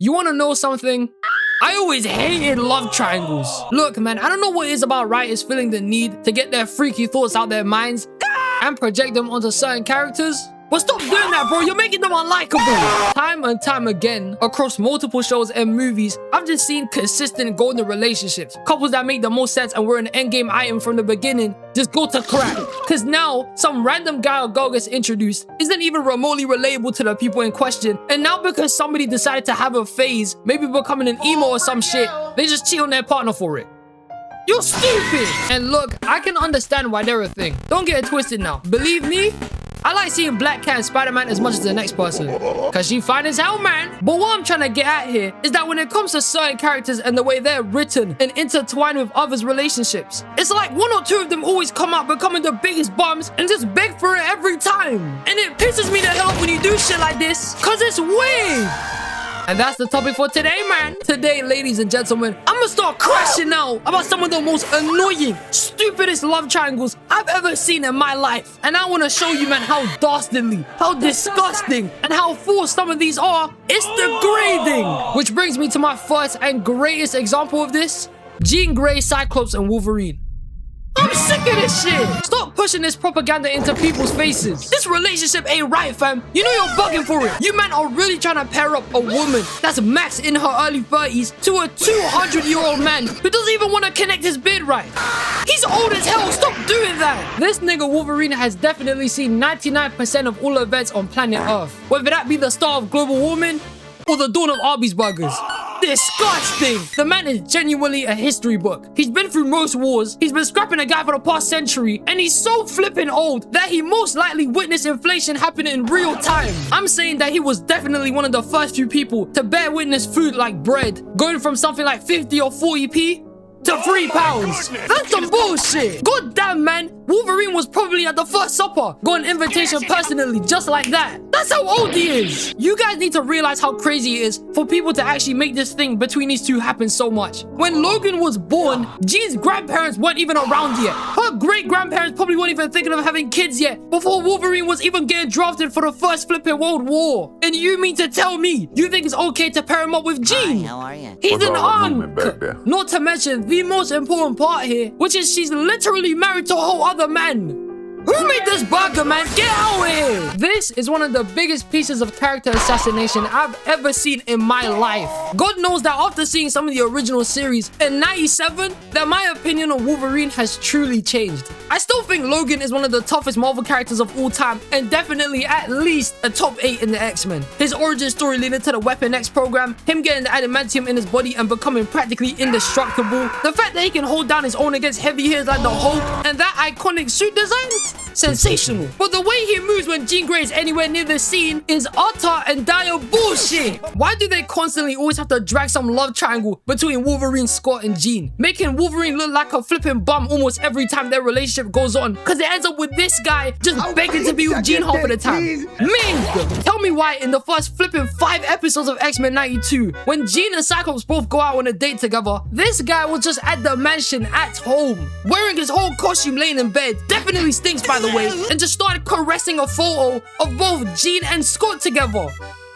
You want to know something? I always hated love triangles. Look, man, I don't know what it is about writers feeling the need to get their freaky thoughts out their minds and project them onto certain characters. But stop doing that, bro. You're making them unlikable. Time and time again, across multiple shows and movies, I've just seen consistent golden relationships. Couples that make the most sense and were an endgame item from the beginning just go to crap. Cause now, some random guy or girl gets introduced, isn't even remotely relatable to the people in question. And now because somebody decided to have a phase, maybe becoming an emo or some shit, they just cheat on their partner for it. You're stupid! And look, I can understand why they're a thing. Don't get it twisted now. Believe me, I like seeing Black Cat and Spider-Man as much as the next person. Cause she fine as hell, man. But what I'm trying to get at here is that when it comes to certain characters and the way they're written and intertwined with others' relationships, it's like one or two of them always come out becoming the biggest bums and just beg for it every time. And it pisses me the hell off when you do shit like this, cause it's weird. And that's the topic for today, man. Today, ladies and gentlemen, I'm gonna start crashing out about some of the most annoying, stupidest love triangles I've ever seen in my life. And I want to show you, man, how dastardly, how disgusting, and how forced some of these are. It's degrading. Which brings me to my first and greatest example of this. Jean Grey, Cyclops, and Wolverine. I'm sick of this shit. Stop pushing this propaganda into people's faces. This relationship ain't right, fam. You know you're bugging for it. You men are really trying to pair up a woman that's max in her early 30s to a 200-year-old man who doesn't even want to connect his beard right. He's old as hell. Stop doing that. This nigga Wolverine has definitely seen 99% of all events on planet Earth. Whether that be the start of global warming or the dawn of Arby's burgers. Disgusting! The man is genuinely a history book. He's been through most wars, he's been scrapping a guy for the past century, and he's so flippin' old that he most likely witnessed inflation happen in real time. I'm saying that he was definitely one of the first few people to bear witness food like bread, going from something like 50 or 40p to £3. That's some bullshit. God damn, man. Wolverine was probably at the first supper. Got an invitation personally, just like that. That's how old he is. You guys need to realize how crazy it is for people to actually make this thing between these two happen so much. When Logan was born, Jean's grandparents weren't even around yet. Her great-grandparents probably weren't even thinking of having kids yet before Wolverine was even getting drafted for the first flipping World War. And you mean to tell me you think it's okay to pair him up with Jean? Hi, how are you? He's an unk. Not to mention the most important part here, which is she's literally married to a whole other man. Who made this burger, man? Get out of here! This is one of the biggest pieces of character assassination I've ever seen in my life. God knows that after seeing some of the original series in '97, that my opinion on Wolverine has truly changed. I still think Logan is one of the toughest Marvel characters of all time and definitely at least a top 8 in the X-Men. His origin story leading to the Weapon X program, him getting the adamantium in his body and becoming practically indestructible, the fact that he can hold down his own against heavy hitters like the Hulk, and that iconic suit design? Sensational. But the way he moves when Jean Grey is anywhere near the scene is utter and dire bullshit. Why do they constantly always have to drag some love triangle between Wolverine, Scott, and Jean, making Wolverine look like a flipping bum almost every time their relationship goes on? Because it ends up with this guy just begging to be with Jean half of the time. Ming, tell me why in the first flipping 5 episodes of X-Men '92, when Jean and Cyclops both go out on a date together, this guy was just at the mansion at home, wearing his whole costume laying in bed, definitely stinks by the way, and just started caressing a photo of both Jean and Scott together.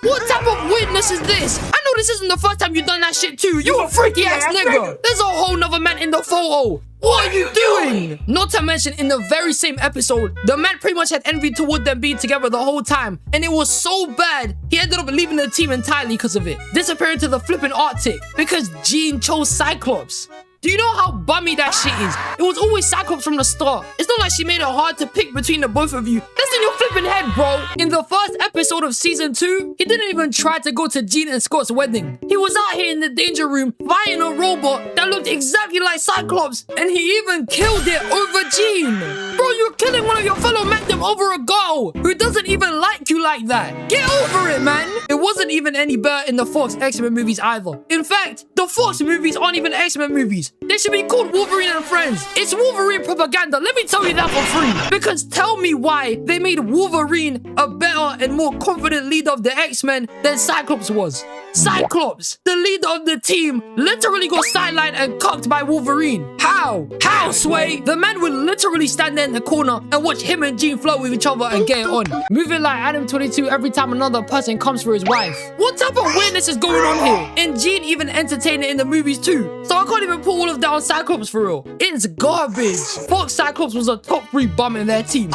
What type of weirdness is this? I know this isn't the first time you've done that shit too. You a freaky ass nigga. There's a whole nother man in the photo. What are you doing? Not to mention, in the very same episode, the man pretty much had envy toward them being together the whole time. And it was so bad, he ended up leaving the team entirely because of it. Disappearing to the flipping Arctic because Jean chose Cyclops. Do you know how bummy that shit is? It was always Cyclops from the start. It's not like she made it hard to pick between the both of you. That's in your flipping head, bro. In the first episode of season 2, he didn't even try to go to Jean and Scott's wedding. He was out here in the danger room fighting a robot that looked exactly like Cyclops, and he even killed it over Jean. Bro, you're killing one of your fellow men over a girl who doesn't even like you like that. Get over it, man. It wasn't even any better in the Fox X-Men movies either. In fact, the Fox movies aren't even X-Men movies. They should be called Wolverine and Friends. It's Wolverine propaganda. Let me tell you that for free. Because tell me why they made Wolverine a better and more confident leader of the X-Men than Cyclops was. Cyclops, the leader of the team, literally got sidelined and cucked by Wolverine. How? How? How, Sway? The man would literally stand there in the corner and watch him and Jean flirt with each other and get it on. Moving like Adam 22 every time another person comes for his wife. What type of weirdness is going on here? And Jean even entertained it in the movies too. So I can't even put all of that on Cyclops for real. It's garbage. Fuck, Cyclops was a top 3 bum in their team.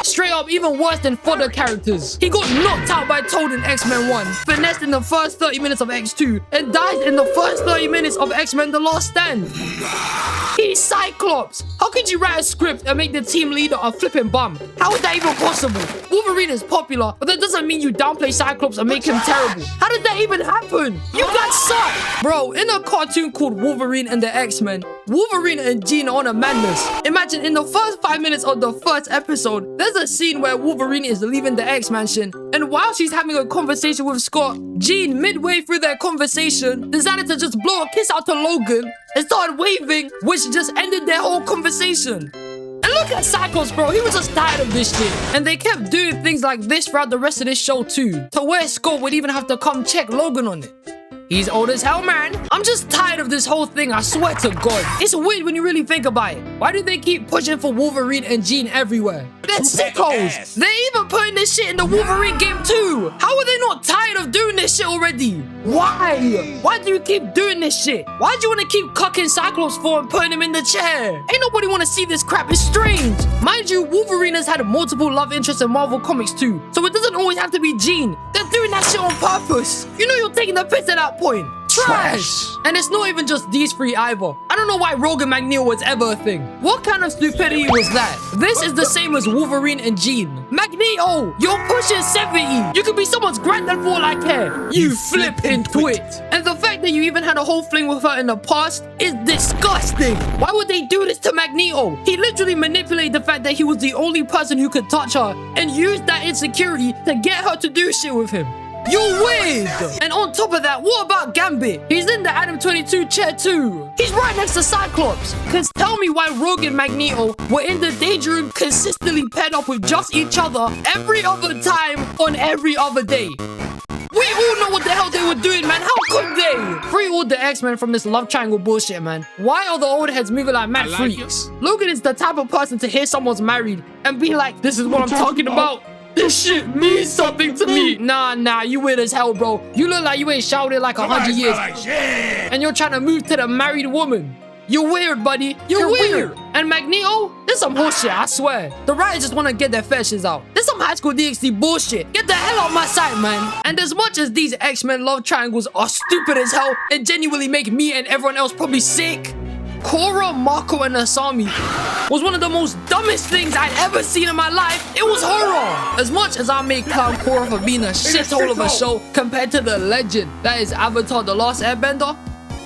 Straight up, even worse than fodder characters. He got knocked out by Toad in X-Men 1, finessed in the first 30 minutes of X2, and died in the first 30 minutes of X-Men The Last Stand. He's Cyclops. How could you write a script and make the team leader a flipping bum? How is that even possible? Wolverine is popular, but that doesn't mean you downplay Cyclops and make him terrible. How did that even happen? You guys suck. Bro, in a cartoon called Wolverine and the X-Men, Wolverine and Jean are on a madness. Imagine in the first 5 minutes of the first episode, there's a scene where Wolverine is leaving the X-Mansion, and while she's having a conversation with Scott, Jean, midway through their conversation, decided to just blow a kiss out to Logan and started waving, which just ended their whole conversation. And look at Cyclops, bro. He was just tired of this shit. And they kept doing things like this throughout the rest of this show too, to where Scott would even have to come check Logan on it. He's old as hell, man. I'm just tired of this whole thing, I swear to God. It's weird when you really think about it. Why do they keep pushing for Wolverine and Jean everywhere? They're sickos. They're even putting this shit in the Wolverine game too. How are they not tired of doing this shit already? Why? Why do you keep doing this shit? Why do you want to keep cucking Cyclops for and putting him in the chair? Ain't nobody want to see this crap. It's strange. Mind you, Wolverine has had multiple love interests in Marvel Comics too, so it doesn't always have to be Jean. They're doing that shit on purpose. You know you're taking the piss at that point. Trash. And it's not even just these 3 either. I don't know why Rogue and Magneto was ever a thing. What kind of stupidity was that? This is the same as Wolverine and Jean. Magneto, you're pushing 70. You could be someone's granddad for all I care. You flipping twit. And the fact that you even had a whole fling with her in the past is disgusting. Why would they do this to Magneto? He literally manipulated the fact that he was the only person who could touch her and used that insecurity to get her to do shit with him. You're weird! And on top of that, what about Gambit? He's in the Adam 22 chair too. He's right next to Cyclops. Cause tell me why Rogue and Magneto were in the danger room consistently paired up with just each other every other time on every other day. We all know what the hell they were doing, man. How could they? Free all the X-Men from this love triangle bullshit, man. Why are the old heads moving like mad freaks? Logan is the type of person to hear someone's married and be like, this is what I'm talking about. This shit means something to me. Nah, you weird as hell, bro. You look like you ain't showered in like 100 years. And you're trying to move to the married woman. You're weird, buddy. You're weird. And Magneto, this some horseshit, I swear. The writers just want to get their fetishes out. This some high school DxD bullshit. Get the hell out my sight, man. And as much as these X-Men love triangles are stupid as hell and genuinely make me and everyone else probably sick, Korra, Marco, and Asami was one of the most dumbest things I'd ever seen in my life. It was horror. As much as I may clown Korra for being a shithole of a show compared to the legend that is Avatar: The Last Airbender,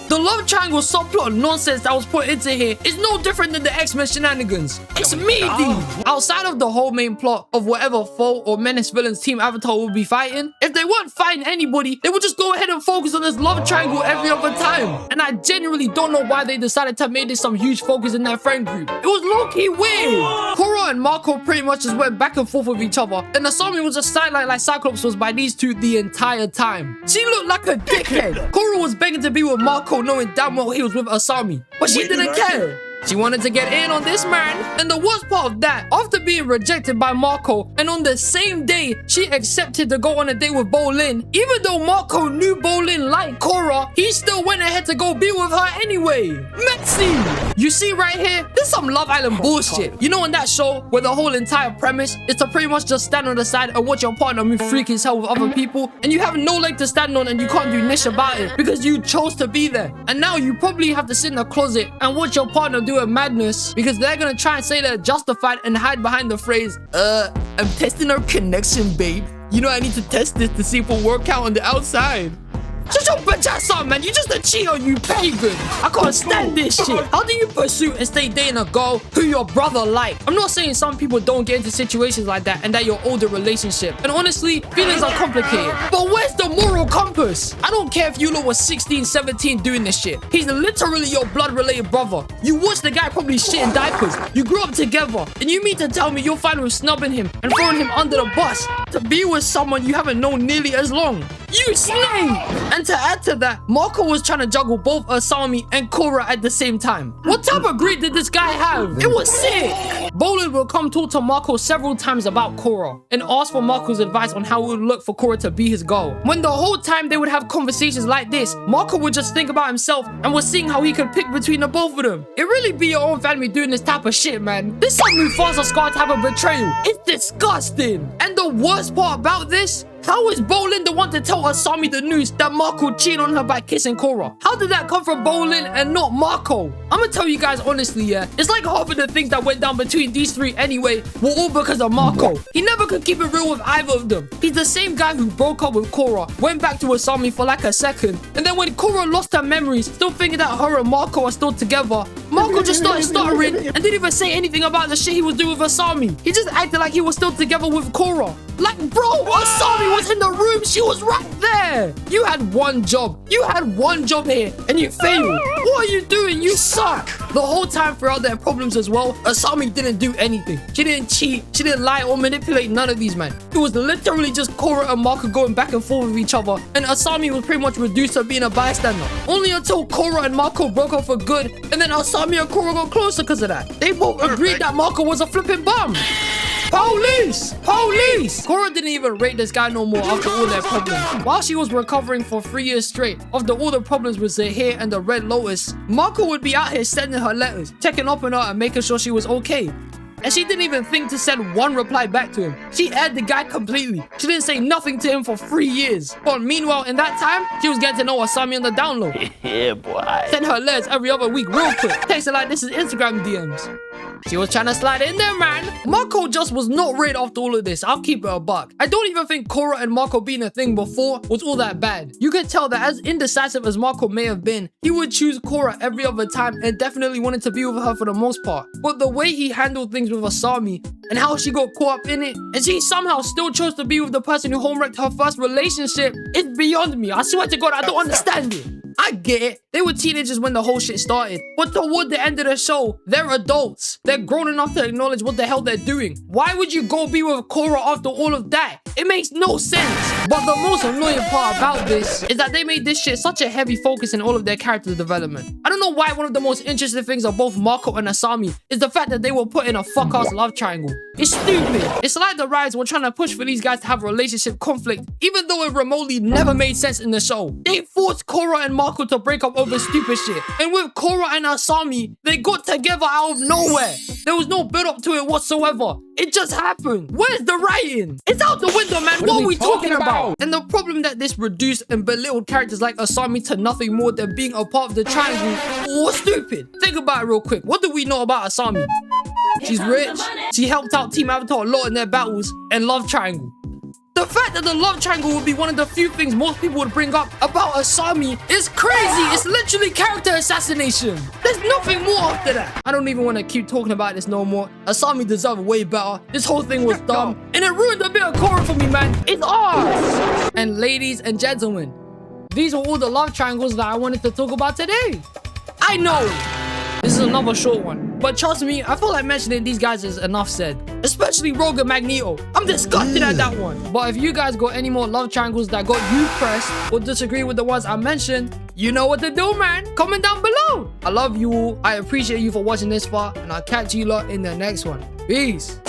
the love triangle subplot nonsense that was put into here is no different than the X-Men shenanigans. It's meaty. Outside of the whole main plot of whatever foe or menace villains Team Avatar would be fighting, if they weren't fighting anybody, they would just go ahead and focus on this love triangle every other time. And I genuinely don't know why they decided to make this some huge focus in their friend group. It was low-key weird. Korra and Marco pretty much just went back and forth with each other, and Asami was just sidelined like Cyclops was by these two the entire time. She looked like a dickhead. Korra was begging to be with Marco, knowing damn well he was with Asami, but she didn't care. She wanted to get in on this man, and the worst part of that, after being rejected by Marco, and on the same day, she accepted to go on a date with Bolin. Even though Marco knew Bolin liked Korra, he still went ahead to go be with her anyway. Messy! You see right here, this is some Love Island bullshit. You know in that show, where the whole entire premise is to pretty much just stand on the side and watch your partner move freaky as hell with other people, and you have no leg to stand on and you can't do niche about it because you chose to be there. And now you probably have to sit in the closet and watch your partner do a madness because they're gonna try and say they're justified and hide behind the phrase, I'm testing our connection, babe. You know I need to test this to see if it'll work out on the outside. Shut your bitch ass up, man. You just a cheater, you pagan. I can't stand this shit. How do you pursue and stay dating a girl who your brother like? I'm not saying some people don't get into situations like that and that you're older relationship. And honestly, feelings are complicated. But where's the moral compass? I don't care if you was 16, 17 doing this shit. He's literally your blood-related brother. You watched the guy probably shit in diapers. You grew up together. And you mean to tell me you're fine with snubbing him and throwing him under the bus to be with someone you haven't known nearly as long. You slave! And to add to that, Marco was trying to juggle both Asami and Korra at the same time. What type of greed did this guy have? It was sick! Bolin will come talk to Marco several times about Korra and ask for Marco's advice on how it would look for Korra to be his goal. When the whole time they would have conversations like this, Marco would just think about himself and was seeing how he could pick between the both of them. It really be your own family doing this type of shit, man. This is some Mufasa Scar type of betrayal. It's disgusting. And the worst part about this, how is Bolin the one to tell Asami the news that Marco cheated on her by kissing Korra? How did that come from Bolin and not Marco? I'm gonna tell you guys honestly, yeah, it's like half of the things that went down between these three anyway were all because of Marco. He never could keep it real with either of them. He's the same guy who broke up with Korra, went back to Asami for like a second, and then when Korra lost her memories, still thinking that her and Marco are still together, Marco just started stuttering and didn't even say anything about the shit he was doing with Asami. He just acted like he was still together with Korra. Like, bro, Asami was in the room. She was right there. You had one job. You had one job here and you failed. What are you doing? You suck. The whole time throughout their problems as well, Asami didn't do anything. She didn't cheat. She didn't lie or manipulate none of these men. It was literally just Korra and Marco going back and forth with each other, and Asami was pretty much reduced to being a bystander. Only until Korra and Marco broke up for good, and then Asami and Korra got closer because of that. They both agreed that Marco was a flipping bum. Police! Police! Korra didn't even rate this guy no more after all their problems. While she was recovering for 3 years straight after all the problems with her hair and the Red Lotus, Marco would be out here sending her letters, checking up on her and making sure she was okay. And she didn't even think to send one reply back to him. She aired the guy completely. She didn't say nothing to him for 3 years. But meanwhile, in that time, she was getting to know Asami on the download. Yeah, boy. Send her letters every other week real quick. Text her like this is Instagram DMs. She was trying to slide in there, man. Marco just was not ready after all of this. I'll keep it a buck. I don't even think Korra and Marco being a thing before was all that bad. You could tell that as indecisive as Marco may have been, he would choose Korra every other time and definitely wanted to be with her for the most part. But the way he handled things with Asami and how she got caught up in it and she somehow still chose to be with the person who home-wrecked her first relationship is beyond me. I swear to God, I don't understand it. I get it. They were teenagers when the whole shit started. But toward the end of the show, they're adults. They're grown enough to acknowledge what the hell they're doing. Why would you go be with Korra after all of that? It makes no sense. But the most annoying part about this is that they made this shit such a heavy focus in all of their character development. I don't know why one of the most interesting things of both Marco and Asami is the fact that they were put in a fuck-ass love triangle. It's stupid. It's like the writers were trying to push for these guys to have a relationship conflict, even though it remotely never made sense in the show. They forced Korra and Marco to break up over stupid shit. And with Korra and Asami, they got together out of nowhere. There was no build up to it whatsoever. It just happened. Where's the writing? It's out the window, man. What are we talking about? And the problem that this reduced and belittled characters like Asami to nothing more than being a part of the triangle was stupid. Think about it real quick. What do we know about Asami? She's rich. She helped out Team Avatar a lot in their battles and love triangle. The fact that the love triangle would be one of the few things most people would bring up about Asami is crazy. It's literally character assassination. There's nothing more after that. I don't even want to keep talking about this no more. Asami deserved way better. This whole thing was dumb and it ruined a bit of Korra for me, man. It's ours. And ladies and gentlemen, these are all the love triangles that I wanted to talk about today. I know this is another short one, but trust me, I feel like mentioning these guys is enough said. Especially Rogue and Magneto. I'm disgusted at that one. But if you guys got any more love triangles that got you pressed or disagree with the ones I mentioned, you know what to do, man. Comment down below. I love you all. I appreciate you for watching this far, and I'll catch you lot in the next one. Peace.